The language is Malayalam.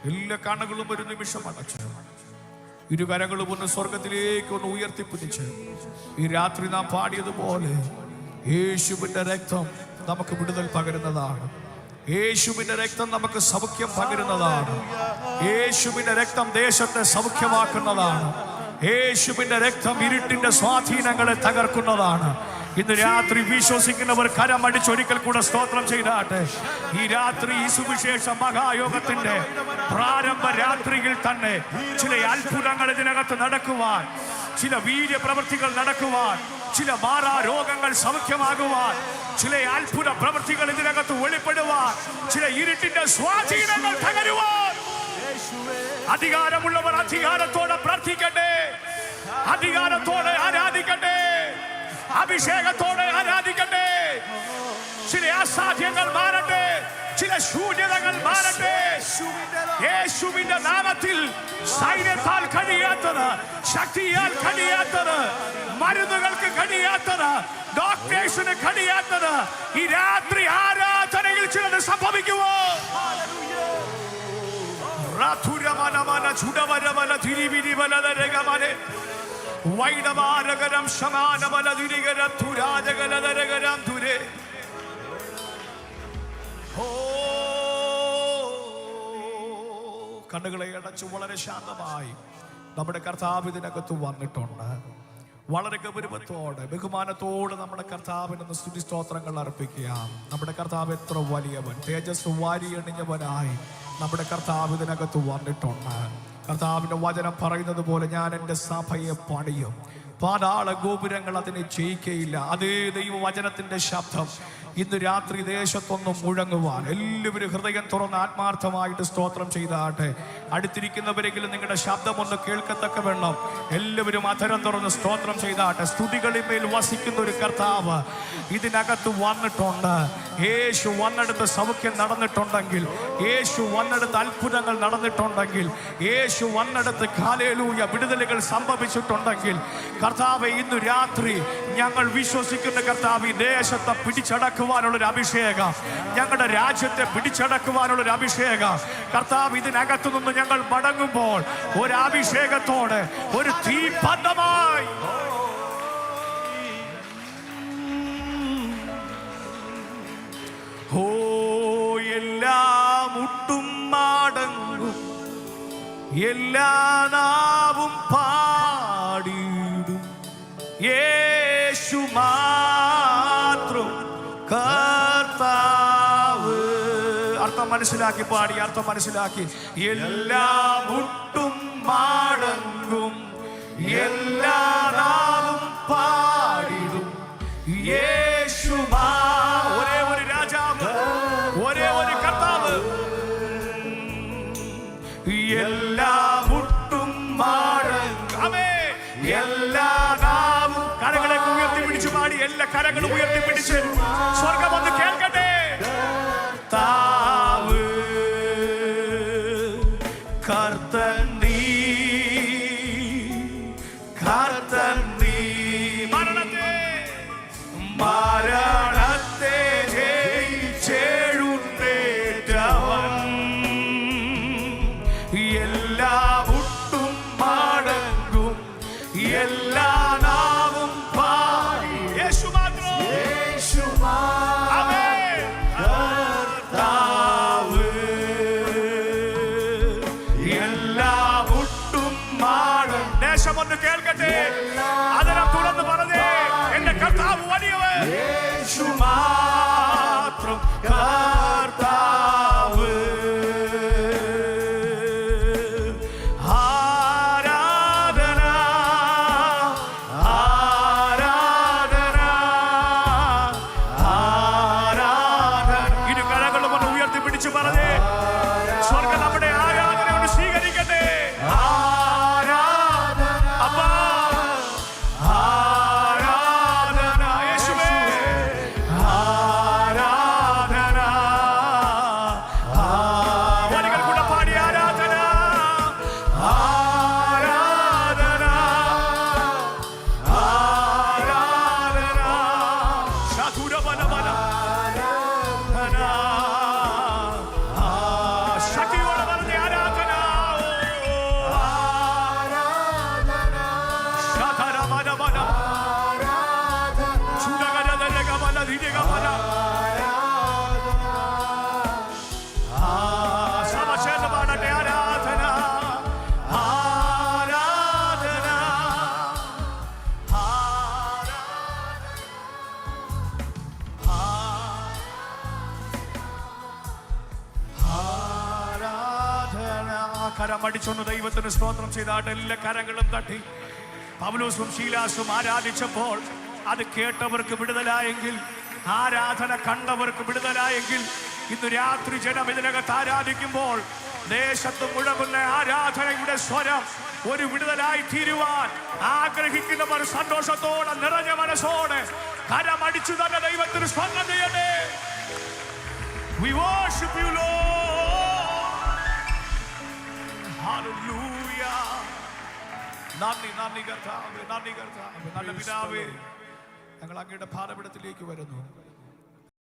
എല്ലാ കണ്ണുകളും ഒരു നിമിഷം അടച്ച് ഇരുകരങ്ങളും ഒന്ന് സ്വർഗത്തിലേക്ക് ഒന്ന് ഉയർത്തിപ്പിടിച്ച് ഈ രാത്രി നാം പാടിയതുപോലെ യേശുവിന്റെ രക്തം നമുക്ക് വിടുതൽ പകരുന്നതാണ്. യേശുവിന്റെ രക്തം നമുക്ക് സൗഖ്യം പകരുന്നതാണ്. യേശുവിന്റെ രക്തം ദേശത്തെ സൗഖ്യമാക്കുന്നതാണ്. യേശുവിന്റെ രക്തം ഇരുട്ടിന്റെ സ്വാധീനങ്ങളെ തകർക്കുന്നതാണ്. ഇന്ന് രാത്രി വിശ്വസിക്കുന്നവർ കരമടിച്ച് ഒരിക്കൽ കൂടെ സ്തോത്രം ചെയ്താട്ടെ. ഈ രാത്രി ഈ സുവിശേഷ മഹായോഗത്തിന്റെ പ്രാരംഭ രാത്രിയിൽ തന്നെ ചില അത്ഭുതങ്ങൾ ഇതിനകത്ത് നടക്കുവാൻ, ചില വീര്യപ്രവൃത്തികൾ നടക്കുവാൻ, ചില മാറാ രോഗങ്ങൾ സൗഖ്യമാകുവാൻ, ചില അത്ഭുത പ്രവൃത്തികൾ ഇതിനകത്ത് വെളിപ്പെടുവാൻ, ചില ഇരുട്ടിന്റെ സ്വാധീനങ്ങൾ തകരുവാൻ അധികാരമുള്ളവർ അധികാരത്തോടെ പ്രാർത്ഥിക്കട്ടെ, അധികാരത്തോടെ ആരാധിക്കട്ടെ, അഭിഷേകത്തോടെ ആരാധിക്കട്ടെ. ചില അസാധ്യങ്ങൾ മാറട്ടെ, ചില ശൂന്യതകൾ മാറട്ടെ. യേശുവിന്റെ നാമത്തിൽ സൈന്യത്താൽ കഴിയാത്തത്, ശക്തിയാൽ കഴിയാത്തത്, മരുന്നുകൾക്ക് കഴിയാത്തത്, ഡോക്ടേഴ്സിന് കഴിയാത്തത് ഈ രാത്രി ആരാധനയിൽ ചിലത് സംഭവിക്കുമോ? വൈഡമാരകരം ശമാനമലതിരികരം തുരാജകലതരകരം തുരേ. കണ്ണുകളെ അടച്ചു വളരെ ശാന്തമായി നമ്മുടെ കർത്താവ് ഇതിനകത്ത് വന്നിട്ടുണ്ട്. വളരെ ഗൗരവത്തോടെ ബഹുമാനത്തോടെ നമ്മുടെ കർത്താവിന് സ്തുതി സ്തോത്രങ്ങൾ അർപ്പിക്കാം. നമ്മുടെ കർത്താവ് എത്ര വലിയവൻ, തേജസ് വാരിയണിഞ്ഞവനായി നമ്മുടെ കർത്താവ് ഇതിനകത്ത് വന്നിട്ടുണ്ട്. കർത്താവിന്റെ വചനം പറയുന്നത് പോലെ ഞാൻ എൻ്റെ സഭയെ പണിയും, പാതാള ഗോപുരങ്ങൾ അതിനെ ജയിക്കയില്ല. അതേ ദൈവവചനത്തിന്റെ ശബ്ദം ഇന്ന് രാത്രി ദേശത്തൊന്നും മുഴങ്ങുവാൻ എല്ലാവരും ഹൃദയം തുറന്ന് ആത്മാർത്ഥമായിട്ട് സ്തോത്രം ചെയ്താട്ടെ. അടുത്തിരിക്കുന്നവരെങ്കിലും നിങ്ങളുടെ ശബ്ദം ഒന്ന് കേൾക്കത്തക്ക വേണം. എല്ലാവരും അധരം തുറന്ന് സ്തോത്രം ചെയ്താട്ടെ. സ്തുതികളിന്മേൽ വസിക്കുന്ന ഒരു കർത്താവ് ഇതിനകത്ത് വന്നിട്ടുണ്ട്. യേശു വന്നെടുത്ത് സൗഖ്യം നടന്നിട്ടുണ്ടെങ്കിൽ, യേശു വന്നെടുത്ത് അത്ഭുതങ്ങൾ നടന്നിട്ടുണ്ടെങ്കിൽ, യേശു വന്നെടുത്ത് ഹല്ലേലൂയ വിടുതലുകൾ സംഭവിച്ചിട്ടുണ്ടെങ്കിൽ, കർത്താവെ ഇന്ന് രാത്രി ഞങ്ങൾ വിശ്വസിക്കുന്ന കർത്താവ് ഈ ദേശത്തെ പിടിച്ചടക്കുവാനുള്ളൊരു അഭിഷേകം, ഞങ്ങളുടെ രാജ്യത്തെ പിടിച്ചടക്കുവാനുള്ളൊരു അഭിഷേകം കർത്താവ് ഇതിനകത്തു നിന്ന് ഞങ്ങൾ മടങ്ങുമ്പോൾ ഒരു അഭിഷേകത്തോടെ ഒരു തീപന്തമായി എല്ലാം മുട്ടും മടങ്ങും, എല്ലാ നാവും പാടിയിടും യേശു മാത്രം കർത്താവ്. അർത്ഥം മനസ്സിലാക്കി പാടി, അർത്ഥം മനസ്സിലാക്കി. എല്ലാം മുട്ടും മടങ്ങും, എല്ലാ നാവും പാടിയിടും യേശു. ഒരേ ഒരു രാജാവ്, ഒരേ ഒരു കർത്താവ്. എല്ലാ മുട്ടും മടങ്ങും, എല്ലാ നാവും. കരങ്ങളെ ഉയർത്തി പിടിച്ചു പാടി, എല്ലാ കരങ്ങളും ഉയർത്തി പിടിച്ച് സ്വർഗം ഒന്ന് കേൾക്കട്ടെ. താവ് കർത്തൻ നീ, കർത്തൻ നീ. മരണത്തെ മരണത്തെ ജയിച്ചെഴുന്നേറ്റവൻ. എല്ലാ മുട്ടും മടങ്ങും, എല്ലാ നാവും പാടി യേശു മാത്രം, യേശു ആമേൻ കർത്താവ്. എല്ലാ മുട്ടും മടങ്ങും. ദേശം ഒന്ന് കേൾക്കട്ടെ, അതിനെ തുറന്ന് പറഞ്ഞേ, എന്റെ കർത്താവ് വലിയവൻ, യേശു മാത്രം കർത്താവ്. കരമടിച്ചൊന്ന് ദൈവത്തിന് സ്തോത്രം ചെയ്താട്ട് എല്ലാ കരങ്ങളും തട്ടി. പൗലോസും ശീലാസും ആരാധിച്ചപ്പോൾ അത് കേട്ടവർക്ക് വിടുതലായെങ്കിൽ, ആരാധന കണ്ടവർക്ക് വിടുതലായെങ്കിൽ, ഇന്ന് രാത്രി ജനം ഇതിനകത്ത് ആരാധിക്കുമ്പോൾ ദേശത്ത് മുഴങ്ങുന്ന ആരാധനയുടെ സ്വരം ഒരു വിടുതലായി തീരുവാൻ ആഗ്രഹിക്കുന്നവർ സന്തോഷത്തോടെ നിറഞ്ഞ മനസ്സോടെ കരമടിച്ചു തന്നെ ദൈവത്തിന് സ്തോത്രം ചെയ്യട്ടെ. We worship you, Lord. Hallelujah. നന്ദി കർത്താവേ, നന്ദി കർത്താവേ. നല്ല പിതാവേ, ഞങ്ങൾ അങ്ങയുടെ പാദപീഠത്തിലേക്ക് വരുന്നു.